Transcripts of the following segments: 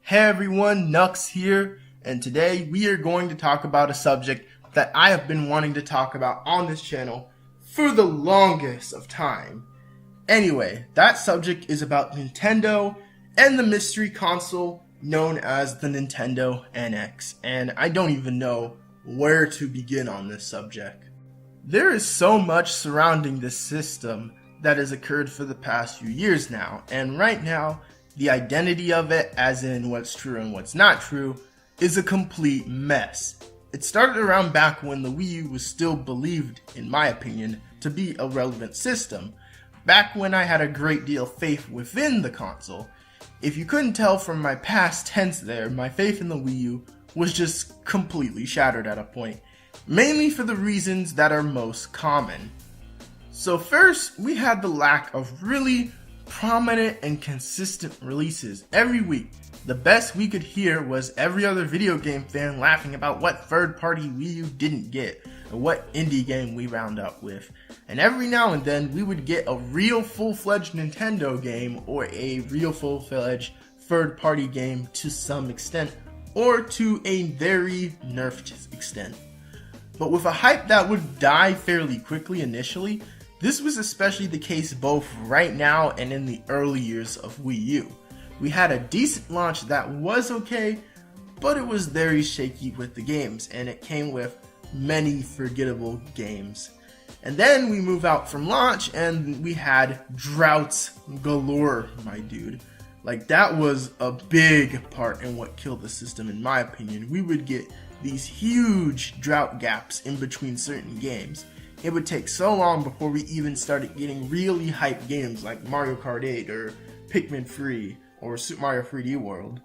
Hey everyone, Nux here, and today we are going to talk about a subject that I have been wanting to talk about on this channel for the longest of time. Anyway, that subject is about Nintendo and the mystery console known as the Nintendo NX, and I don't even know where to begin on this subject. There is so much surrounding this system that has occurred for the past few years now, and right now, the identity of it, as in what's true and what's not true, is a complete mess. It started around back when the Wii U was still believed, in my opinion, to be a relevant system. Back when I had a great deal of faith within the console. If you couldn't tell from my past tense there, my faith in the Wii U was just completely shattered at a point. Mainly for the reasons that are most common. So first, we had the lack of really prominent and consistent releases every week. The best we could hear was every other video game fan laughing about what third-party Wii U didn't get, or what indie game we round up with. And every now and then we would get a real full-fledged Nintendo game, or a real full-fledged third-party game to some extent, or to a very nerfed extent. But with a hype that would die fairly quickly initially, this was especially the case both right now and in the early years of Wii U. We had a decent launch that was okay, but it was very shaky with the games, and it came with many forgettable games. And then we move out from launch and we had droughts galore, my dude. Like, that was a big part in what killed the system, in my opinion. We would get these huge drought gaps in between certain games. It would take so long before we even started getting really hyped games like Mario Kart 8 or Pikmin 3 or Super Mario 3D World.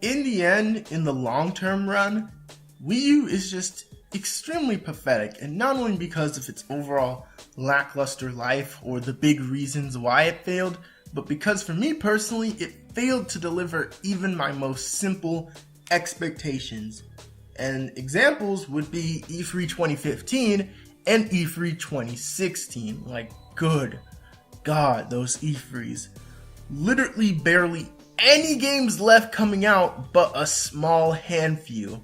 In the end, in the long-term run, Wii U is just extremely pathetic, and not only because of its overall lackluster life or the big reasons why it failed, but because for me personally, it failed to deliver even my most simple expectations. And examples would be E3 2015 and E3 2016. Like, good God, those E3s. Literally barely any games left coming out but a small handful.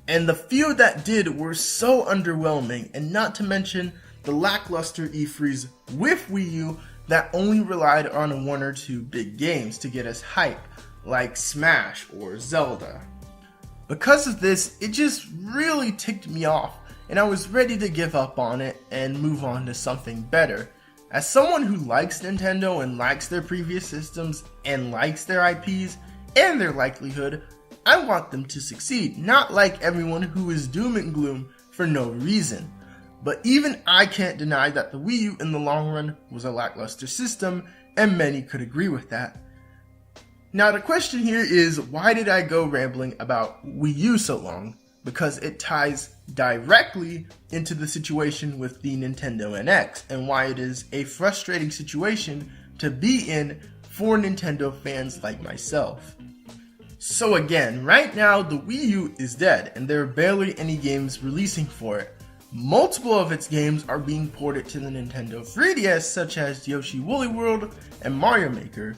And the few that did were so underwhelming, and not to mention the lackluster E3s with Wii U that only relied on one or two big games to get us hype, like Smash or Zelda. Because of this, it just really ticked me off, and I was ready to give up on it and move on to something better. As someone who likes Nintendo and likes their previous systems and likes their IPs and their likelihood, I want them to succeed, not like everyone who is doom and gloom for no reason. But even I can't deny that the Wii U in the long run was a lackluster system, and many could agree with that. Now the question here is, why did I go rambling about Wii U so long? Because it ties directly into the situation with the Nintendo NX, and why it is a frustrating situation to be in for Nintendo fans like myself. So again, right now the Wii U is dead, and there are barely any games releasing for it. Multiple of its games are being ported to the Nintendo 3DS, such as Yoshi Woolly World and Mario Maker.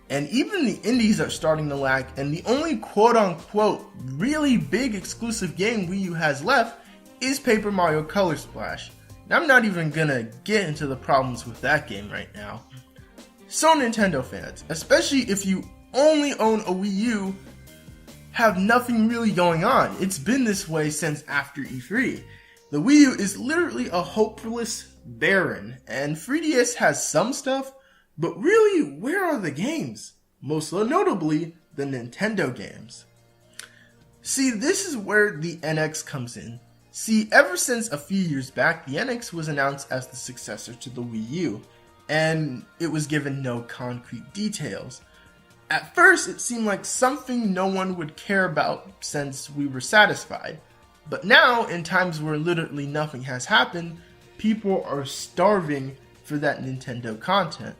And even the indies are starting to lack, and the only quote-unquote really big exclusive game Wii U has left is Paper Mario Color Splash. And I'm not even gonna get into the problems with that game right now. So Nintendo fans, especially if you only own a Wii U, have nothing really going on. It's been this way since after E3. The Wii U is literally a hopeless barren, and 3DS has some stuff, but really, where are the games? Most notably, the Nintendo games. See, this is where the NX comes in. See, ever since a few years back, the NX was announced as the successor to the Wii U, and it was given no concrete details. At first, it seemed like something no one would care about since we were satisfied. But now, in times where literally nothing has happened, people are starving for that Nintendo content.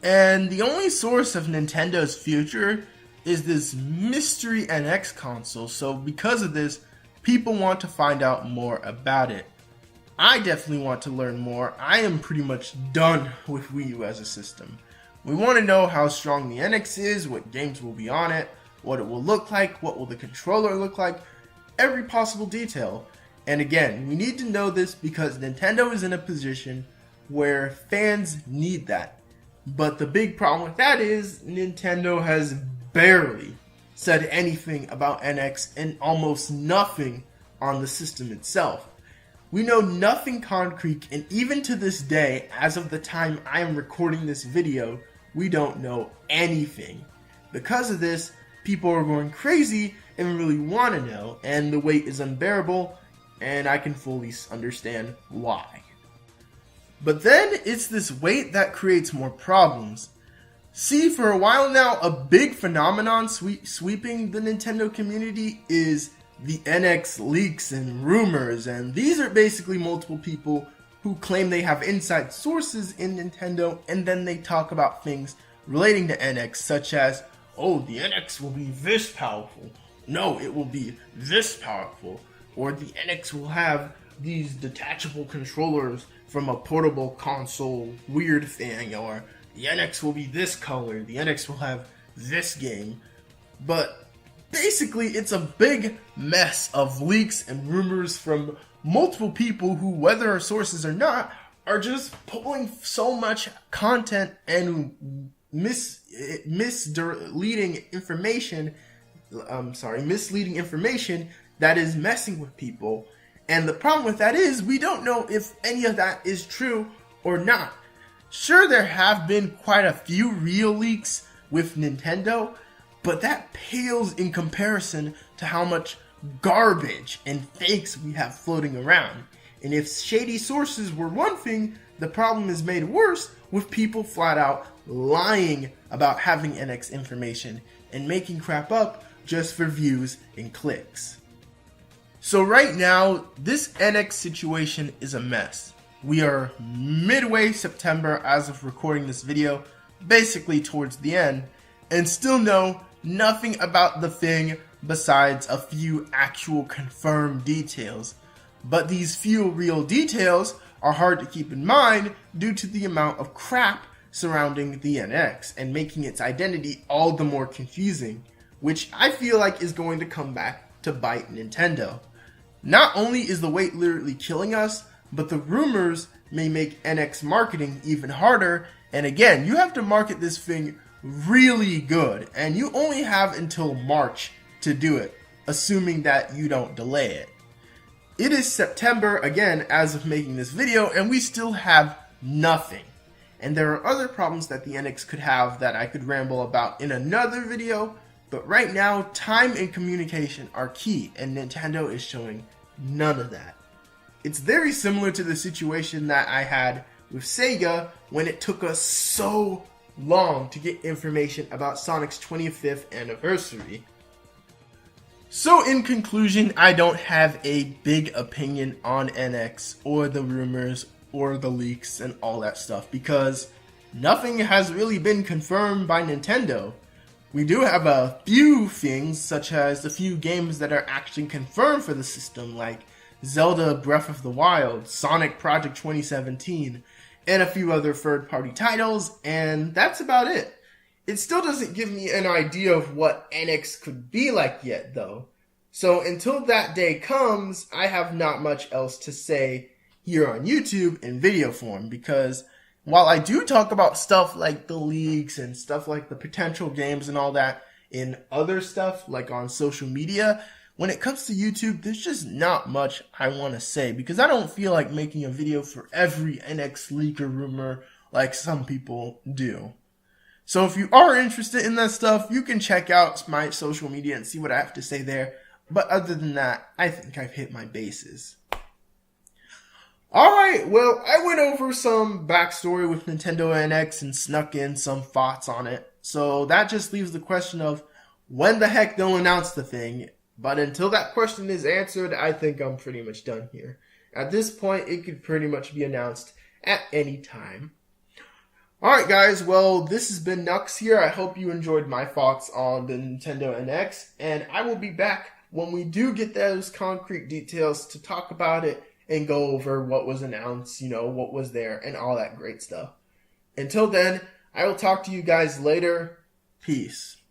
And the only source of Nintendo's future is this mystery NX console, so because of this, people want to find out more about it. I definitely want to learn more. I am pretty much done with Wii U as a system. We want to know how strong the NX is, what games will be on it, what it will look like, what will the controller look like, every possible detail. And again, we need to know this because Nintendo is in a position where fans need that. But the big problem with that is Nintendo has barely said anything about NX and almost nothing on the system itself. We know nothing concrete, and even to this day, as of the time I am recording this video, we don't know anything. Because of this, people are going crazy and really want to know, and the wait is unbearable, and I can fully understand why. But then it's this wait that creates more problems. See, for a while now, a big phenomenon sweeping the Nintendo community is the NX leaks and rumors, and these are basically multiple people who claim they have inside sources in Nintendo, and then they talk about things relating to NX, such as, oh, the NX will be this powerful, no, it will be this powerful, or the NX will have these detachable controllers from a portable console weird thing, or the NX will be this color, the NX will have this game. But basically, it's a big mess of leaks and rumors from multiple people who, whether are sources or not, are just pulling so much content and misleading information that is messing with people. And the problem with that is we don't know if any of that is true or not. Sure, there have been quite a few real leaks with Nintendo, but that pales in comparison to how much garbage and fakes we have floating around. And if shady sources were one thing, the problem is made worse with people flat out lying about having NX information and making crap up just for views and clicks. So right now, this NX situation is a mess. We are midway September as of recording this video, basically towards the end, and still know nothing about the thing besides a few actual confirmed details. But these few real details are hard to keep in mind due to the amount of crap surrounding the NX and making its identity all the more confusing, which I feel like is going to come back to bite Nintendo. Not only is the wait literally killing us, but the rumors may make NX marketing even harder, and again, you have to market this thing really good, and you only have until March to do it, assuming that you don't delay it. It is September, again, as of making this video, and we still have nothing. And there are other problems that the NX could have that I could ramble about in another video, but right now, time and communication are key, and Nintendo is showing none of that. It's very similar to the situation that I had with Sega when it took us so long to get information about Sonic's 25th anniversary. So in conclusion, I don't have a big opinion on NX or the rumors or the leaks and all that stuff because nothing has really been confirmed by Nintendo. We do have a few things, such as the few games that are actually confirmed for the system, like Zelda Breath of the Wild, Sonic Project 2017, and a few other third-party titles, and that's about it. It still doesn't give me an idea of what NX could be like yet, though. So until that day comes, I have not much else to say here on YouTube in video form, because while I do talk about stuff like the leaks and stuff like the potential games and all that in other stuff, like on social media, when it comes to YouTube, there's just not much I want to say because I don't feel like making a video for every NX leak or rumor like some people do. So if you are interested in that stuff, you can check out my social media and see what I have to say there. But other than that, I think I've hit my bases. Alright, well, I went over some backstory with Nintendo NX and snuck in some thoughts on it. So that just leaves the question of when the heck they'll announce the thing. But until that question is answered, I think I'm pretty much done here. At this point, it could pretty much be announced at any time. Alright guys, well, this has been Nux here. I hope you enjoyed my thoughts on the Nintendo NX. And I will be back when we do get those concrete details to talk about it and go over what was announced, what was there, and all that great stuff. Until then, I will talk to you guys later. Peace.